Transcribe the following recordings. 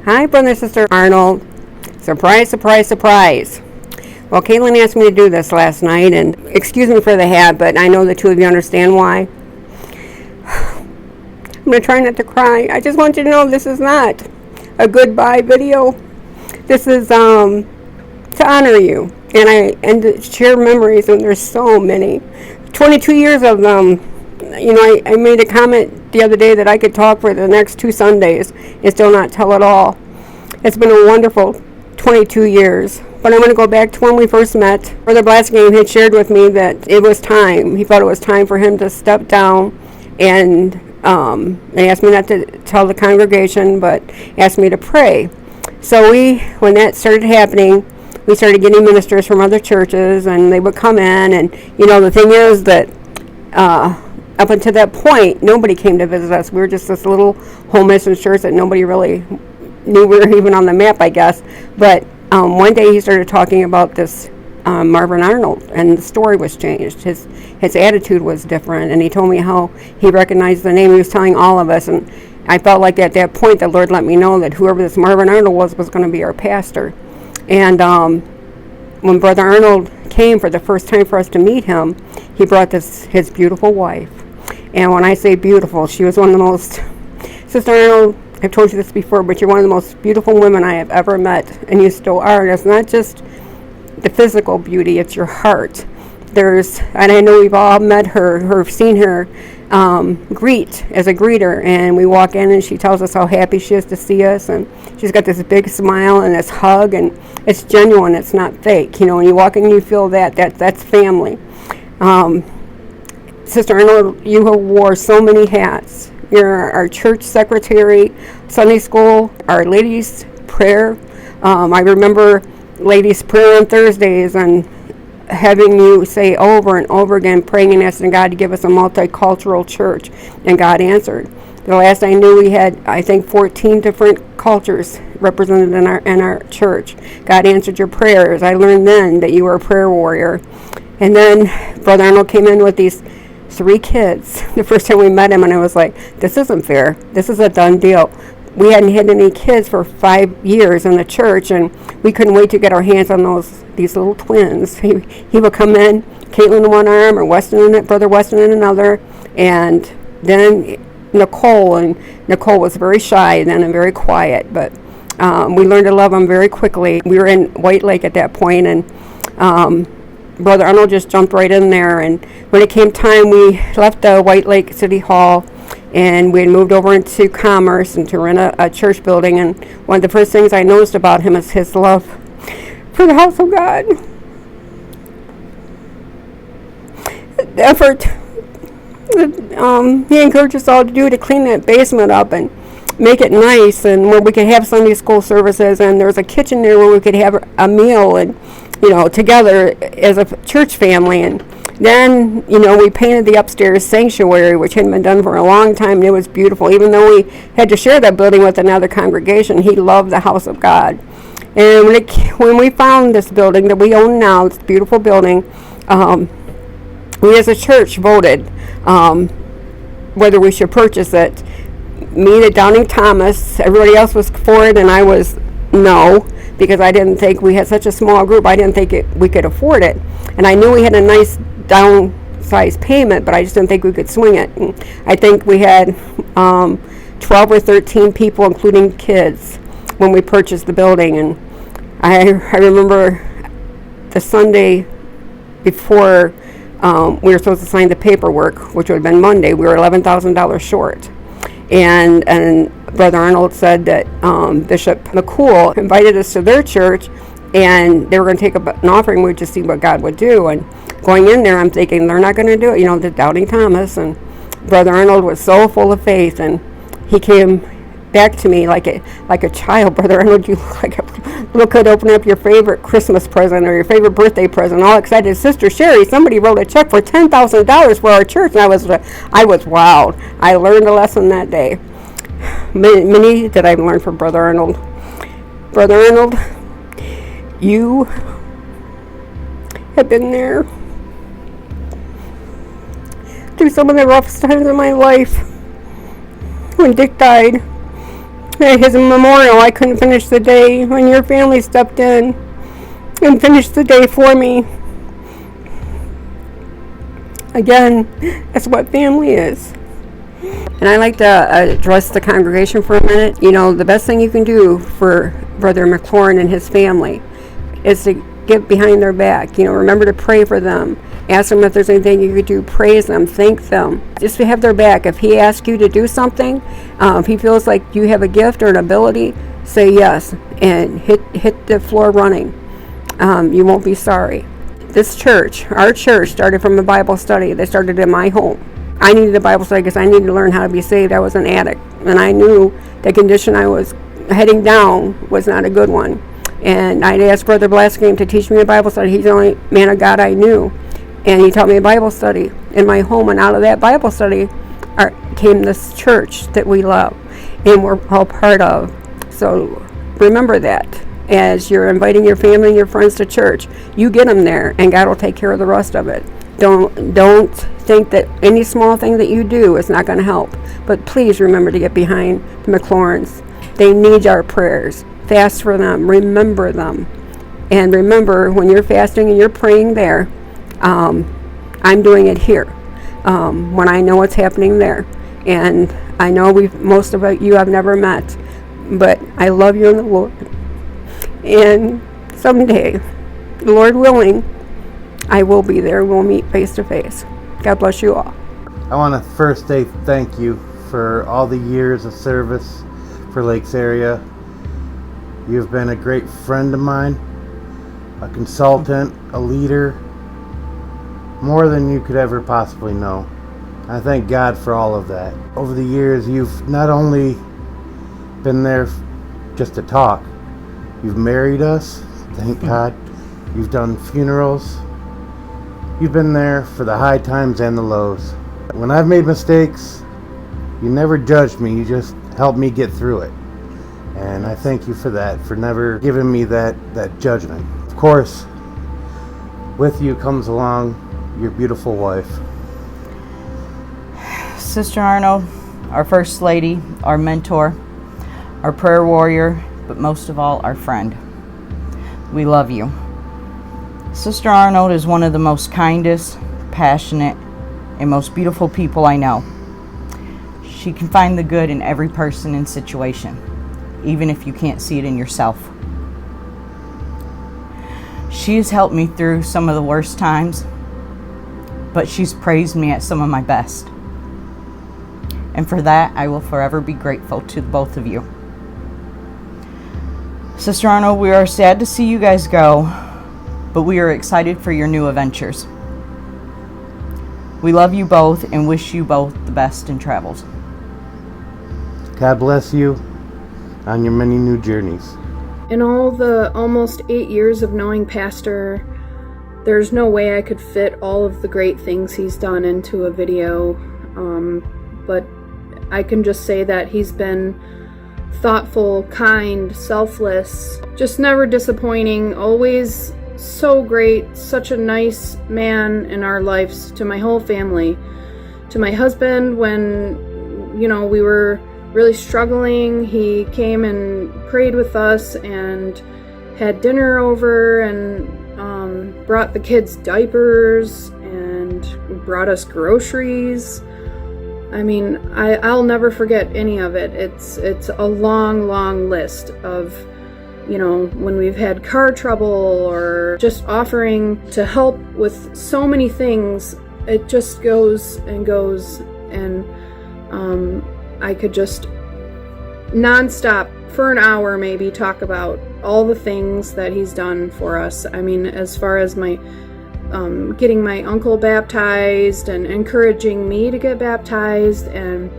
Hi, Brother and Sister Arnold. Surprise, surprise, surprise. Well, Caitlin asked me to do this last night, and excuse me for the hat, but I know the two of you understand why. I'm going to try not to cry. I just want you to know this is not a goodbye video. This is to honor you and to share memories, and there's so many. 22 years of them. You know, I made a comment the other day that I could talk for the next 2 Sundays and still not tell it all. It's been a wonderful 22 years. But I'm going to go back to when we first met. Brother Blaskine had shared with me that it was time. He thought it was time for him to step down, and they asked me not to tell the congregation, but asked me to pray. So when that started happening, we started getting ministers from other churches, and they would come in. And, you know, the thing is that up until that point, nobody came to visit us. We were just this little home mission church that nobody really knew we were even on the map, I guess. But one day he started talking about this Marvin Arnold, and the story was changed. His attitude was different, and he told me how he recognized the name. He was telling all of us, and I felt like at that point the Lord let me know that whoever this Marvin Arnold was going to be our pastor. And when Brother Arnold came for the first time for us to meet him, he brought his beautiful wife. And when I say beautiful, she was one of the most, Sister Arnold, I've told you this before, but you're one of the most beautiful women I have ever met, and you still are. And it's not just the physical beauty, it's your heart. And I know we've all met her or seen her greet as a greeter, and we walk in and she tells us how happy she is to see us, and she's got this big smile and this hug, and it's genuine, it's not fake. You know, when you walk in, you feel that's family. Sister Arnold, you have wore so many hats. You're our church secretary, Sunday school, our ladies' prayer. I remember ladies' prayer on Thursdays and having you say over and over again, praying and asking God to give us a multicultural church, and God answered. The last I knew, we had, I think, 14 different cultures represented in our church. God answered your prayers. I learned then that you were a prayer warrior. And then Brother Arnold came in with these 3 kids the first time we met him, and I was like, this isn't fair. This is a done deal. We hadn't had any kids for 5 years in the church, and we couldn't wait to get our hands on these little twins. He would come in, Caitlin in one arm, or Brother Weston in another, and then Nicole was very shy then and very quiet, but we learned to love him very quickly. We were in White Lake at that point, and Brother Arnold just jumped right in there, and when it came time, we left the White Lake City Hall, and we had moved over into Commerce and to rent a church building. And one of the first things I noticed about him is his love for the house of God. The effort that he encouraged us all to do to clean that basement up and make it nice, and where we could have Sunday school services, and there was a kitchen there where we could have a meal, and together as a church family. And then, we painted the upstairs sanctuary, which hadn't been done for a long time, and it was beautiful. Even though we had to share that building with another congregation, he loved the house of God. And when we found this building that we own now, this beautiful building, we as a church voted whether we should purchase it. Me, the Downing Thomas, everybody else was for it, and I was no, because I didn't think, we had such a small group, I didn't think we could afford it. And I knew we had a nice downsized payment, but I just didn't think we could swing it. And I think we had 12 or 13 people, including kids, when we purchased the building. And I remember the Sunday before we were supposed to sign the paperwork, which would have been Monday, we were $11,000 short. And Brother Arnold said that Bishop McCool invited us to their church, and they were going to take an offering. We'd just see what God would do. And going in there, I'm thinking, they're not going to do it. The Doubting Thomas. And Brother Arnold was so full of faith, and he came back to me like a child. Brother Arnold, you look like a little kid opening up your favorite Christmas present or your favorite birthday present, all excited. Sister Sherry, somebody wrote a check for $10,000 for our church. And I was wowed. I learned a lesson that day. Many that I've learned from Brother Arnold. Brother Arnold, you have been there through some of the roughest times in my life. When Dick died, at his memorial, I couldn't finish the day when your family stepped in and finished the day for me. Again, that's what family is. And I like to address the congregation for a minute. You know, the best thing you can do for Brother McLaurin and his family is to get behind their back. You know, remember to pray for them. Ask them if there's anything you could do. Praise them. Thank them. Just to have their back. If he asks you to do something, if he feels like you have a gift or an ability, say yes and hit the floor running. You won't be sorry. This church, our church, started from a Bible study. They started in my home. I needed a Bible study because I needed to learn how to be saved. I was an addict, and I knew the condition I was heading down was not a good one. And I'd asked Brother Blaskame to teach me a Bible study. He's the only man of God I knew. And he taught me a Bible study in my home. And out of that Bible study came this church that we love and we're all part of. So remember that. As you're inviting your family and your friends to church, you get them there, and God will take care of the rest of it. Don't think that any small thing that you do is not going to help. But please remember to get behind the McLaurins. They need our prayers. Fast for them. Remember them. And remember, when you're fasting and you're praying there, I'm doing it here. When I know what's happening there. And I know most of you I've never met. But I love you in the Lord. And someday, Lord willing, I will be there. We'll meet face to face. God bless you all. I want to first say thank you for all the years of service for Lakes area. You've been a great friend of mine, a consultant, a leader, more than you could ever possibly know. I thank God for all of that. Over the years, you've not only been there just to talk, you've married us, thank God. You've done funerals. You've been there for the high times and the lows. When I've made mistakes, you never judged me, you just helped me get through it. And I thank you for that, for never giving me that judgment. Of course, with you comes along your beautiful wife. Sister Arnold, our First Lady, our mentor, our prayer warrior, but most of all, our friend. We love you. Sister Arnold is one of the most kindest, passionate, and most beautiful people I know. She can find the good in every person and situation, even if you can't see it in yourself. She has helped me through some of the worst times, but she's praised me at some of my best. And for that, I will forever be grateful to both of you. Sister Arnold, we are sad to see you guys go, but we are excited for your new adventures. We love you both and wish you both the best in travels. God bless you on your many new journeys. In all the almost 8 years of knowing Pastor, there's no way I could fit all of the great things he's done into a video, but I can just say that he's been thoughtful, kind, selfless, just never disappointing, always so great, such a nice man in our lives, to my whole family, to my husband when, we were really struggling. He came and prayed with us and had dinner over and brought the kids diapers and brought us groceries. I mean, I'll never forget any of it. It's a long list of, when we've had car trouble or just offering to help with so many things. It just goes and goes, and I could just nonstop for an hour maybe talk about all the things that he's done for us. I mean, as far as my getting my uncle baptized and encouraging me to get baptized, and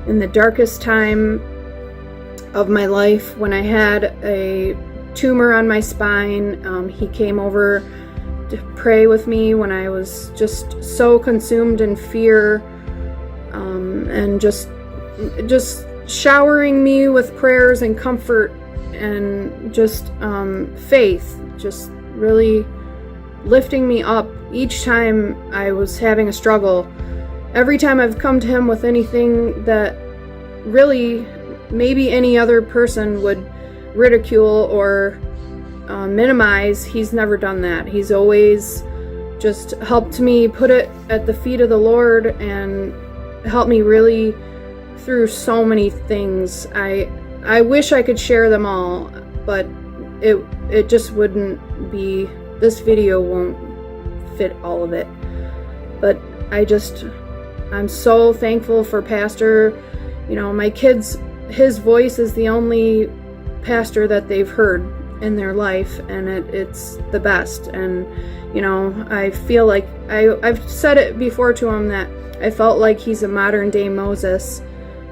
in the darkest time of my life when I had a tumor on my spine, he came over to pray with me when I was just so consumed in fear, and just showering me with prayers and comfort and just faith, just really lifting me up each time I was having a struggle. Every time I've come to him with anything that really maybe any other person would ridicule or minimize, he's never done that. He's always just helped me put it at the feet of the Lord and helped me really through so many things. I wish I could share them all, but it just wouldn't be, this video won't fit all of it. But I'm so thankful for Pastor. You know, my kids, his voice is the only pastor that they've heard in their life, and it's the best. And you know, I feel like I've said it before to him that I felt like he's a modern day Moses,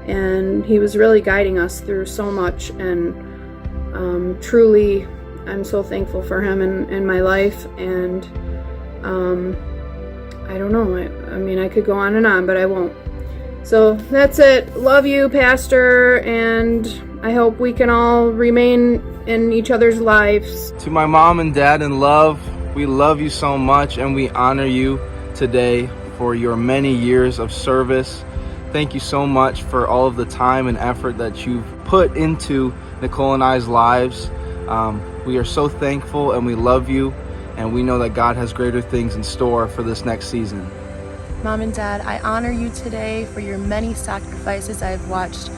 and he was really guiding us through so much. And truly, I'm so thankful for him in my life. And I don't know, I mean, I could go on and on, but I won't. So that's it. Love you, Pastor, and I hope we can all remain in each other's lives. To my mom and dad in love, we love you so much, and we honor you today for your many years of service. Thank you so much for all of the time and effort that you've put into Nicole and I's lives. We are so thankful, and we love you, and we know that God has greater things in store for this next season. Mom and Dad, I honor you today for your many sacrifices. I've watched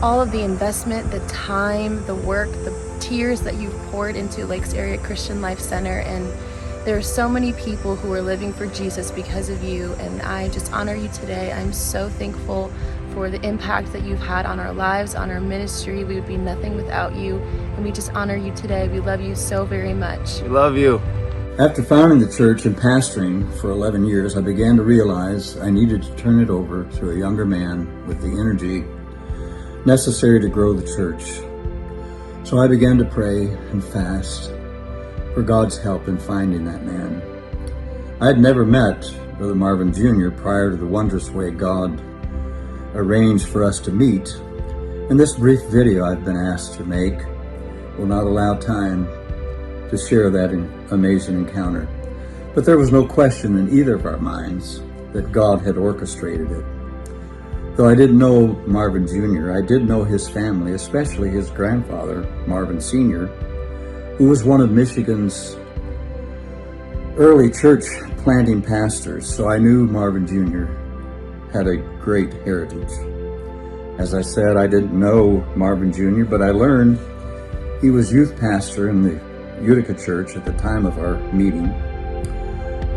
all of the investment, the time, the work, the tears that you've poured into Lakes Area Christian Life Center, and there are so many people who are living for Jesus because of you, and I just honor you today. I'm so thankful for the impact that you've had on our lives, on our ministry. We would be nothing without you, and we just honor you today. We love you so very much. We love you. After founding the church and pastoring for 11 years, I began to realize I needed to turn it over to a younger man with the energy necessary to grow the church. So I began to pray and fast for God's help in finding that man. I had never met Brother Marvin Jr. prior to the wondrous way God arranged for us to meet, and this brief video I've been asked to make will not allow time to share that amazing encounter. But there was no question in either of our minds that God had orchestrated it. Though I didn't know Marvin Jr., I did know his family, especially his grandfather, Marvin Sr., who was one of Michigan's early church planting pastors. So I knew Marvin Jr. had a great heritage. As I said, I didn't know Marvin Jr., but I learned he was youth pastor in the Utica Church at the time of our meeting.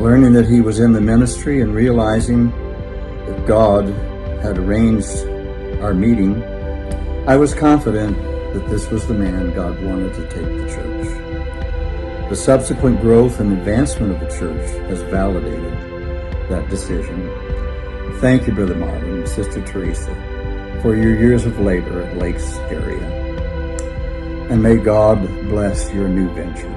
Learning that he was in the ministry and realizing that God had arranged our meeting, I was confident that this was the man God wanted to take the church. The subsequent growth and advancement of the church has validated that decision. Thank you, Brother Marvin and Sister Teresa, for your years of labor at Lakes Area. And may God bless your new venture.